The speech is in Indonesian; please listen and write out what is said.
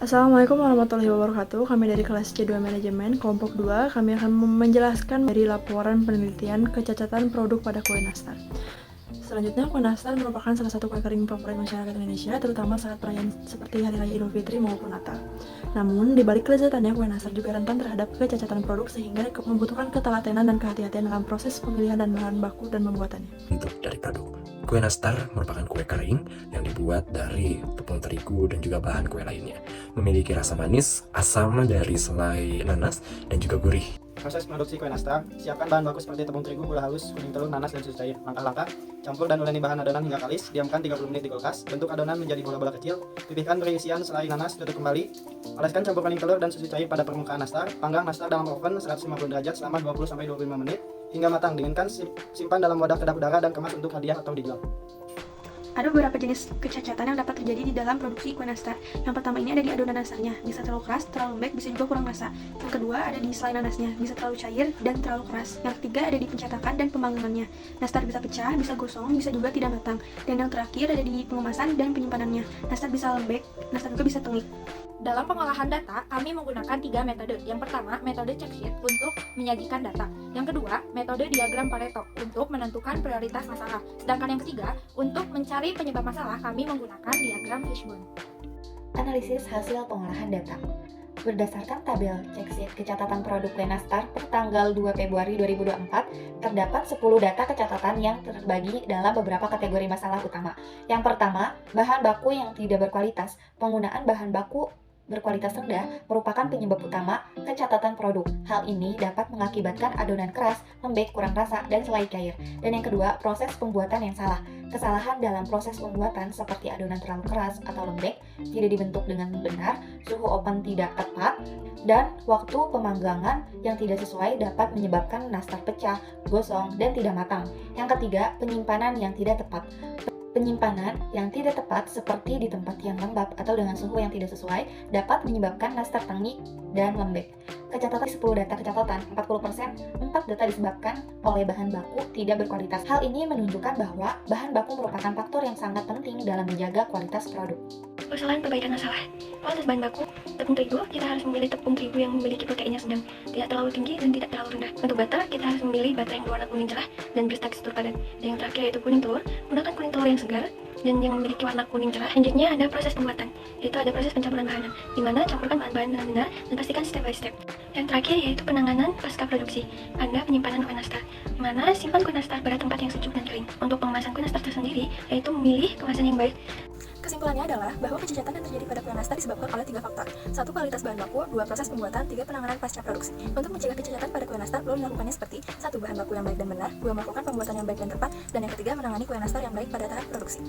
Assalamualaikum warahmatullahi wabarakatuh. Kami dari kelas C2 Manajemen, kelompok 2, kami akan menjelaskan dari laporan penelitian kecacatan produk pada kue nastar. Selanjutnya, kue nastar merupakan salah satu kue kering favorit masyarakat Indonesia, terutama saat perayaan seperti Hari Raya Idul Fitri maupun Natal. Namun, di balik kelezatannya, kue nastar juga rentan terhadap kecacatan produk sehingga membutuhkan ketelatenan dan kehati-hatian dalam proses pemilihan dan bahan baku dan pembuatannya. Bentuk dari produk. Kue nastar merupakan kue kering yang dibuat dari tepung terigu dan juga bahan kue lainnya. Memiliki rasa manis, asam dari selai nanas, dan juga gurih. Proses produksi kue nastar, siapkan bahan baku seperti tepung terigu, gula halus, kuning telur, nanas, dan susu cair. Langkah-langkah, campur dan uleni bahan adonan hingga kalis, diamkan 30 menit di kulkas, bentuk adonan menjadi bola-bola kecil, pipihkan berisian selai nanas, tutup kembali, oleskan campur kuning telur dan susu cair pada permukaan nastar, panggang nastar dalam oven 150 derajat selama 20-25 menit, hingga matang. Dinginkan, simpan dalam wadah kedap udara dan kemas untuk hadiah atau dijual. Ada beberapa jenis kecacatan yang dapat terjadi di dalam produksi kue nastar. Yang pertama ini ada di adonan nastarnya, bisa terlalu keras, terlalu lembek, bisa juga kurang rasa. Yang kedua ada di selai nanasnya, bisa terlalu cair dan terlalu keras. Yang ketiga ada di pencetakan dan pemanggangannya. Nastar bisa pecah, bisa gosong, bisa juga tidak matang. Dan yang terakhir ada di pengemasan dan penyimpanannya. Nastar bisa lembek, nastar juga bisa tengik. Dalam pengolahan data, kami menggunakan 3 metode. Yang pertama, metode check sheet untuk menyajikan data. Yang kedua, metode diagram Pareto untuk menentukan prioritas masalah. Sedangkan yang ketiga, untuk mencari penyebab masalah, kami menggunakan diagram fishbone. Analisis hasil pengolahan data. Berdasarkan tabel check sheet kecatatan produk kue nastar per tanggal 2 Februari 2024, terdapat 10 data kecatatan yang terbagi dalam beberapa kategori masalah utama. Yang pertama, bahan baku yang tidak berkualitas. Penggunaan bahan baku berkualitas rendah merupakan penyebab utama kecatatan produk. Hal ini dapat mengakibatkan adonan keras, lembek, kurang rasa, dan selai cair. Dan yang kedua, proses pembuatan yang salah. Kesalahan dalam proses pembuatan seperti adonan terlalu keras atau lembek, tidak dibentuk dengan benar, suhu oven tidak tepat, dan waktu pemanggangan yang tidak sesuai dapat menyebabkan nastar pecah, gosong, dan tidak matang. Yang ketiga, penyimpanan yang tidak tepat. Penyimpanan yang tidak tepat seperti di tempat yang lembab atau dengan suhu yang tidak sesuai dapat menyebabkan nastar tengik dan lembek. Kecatatan 10 data kecatatan, 40%, 4 data disebabkan oleh bahan baku tidak berkualitas. Hal ini menunjukkan bahwa bahan baku merupakan faktor yang sangat penting dalam menjaga kualitas produk. Kesalahan perbaikan masalah. Kualitas bahan baku tepung terigu, kita harus memilih tepung terigu yang memiliki proteinnya sedang, tidak terlalu tinggi dan tidak terlalu rendah. Untuk butter, kita harus memilih butter yang berwarna kuning cerah dan bertekstur padat. Dan yang terakhir yaitu kuning telur, gunakan kuning telur yang segar dan yang memiliki warna kuning cerah. Selanjutnya ada proses pembuatan, yaitu ada proses pencampuran bahan, di mana campurkan bahan-bahan dengan benar dan pastikan step by step. Yang terakhir yaitu penanganan pasca produksi pada penyimpanan kue nastar, di mana simpan kue nastar pada tempat yang sejuk dan kering. Untuk pengemasan kue nastar tersendiri, yaitu memilih kemasan yang baik. Kesimpulannya adalah bahwa kecacatan yang terjadi pada kue nastar disebabkan oleh 3 faktor. 1. Kualitas bahan baku, 2. Proses pembuatan, 3. Penanganan pasca produksi. Untuk mencegah kecacatan pada kue nastar, perlu dilakukannya seperti 1. Bahan baku yang baik dan benar, 2. Melakukan pembuatan yang baik dan tepat, dan yang ketiga menangani kue nastar yang baik pada tahap produksi.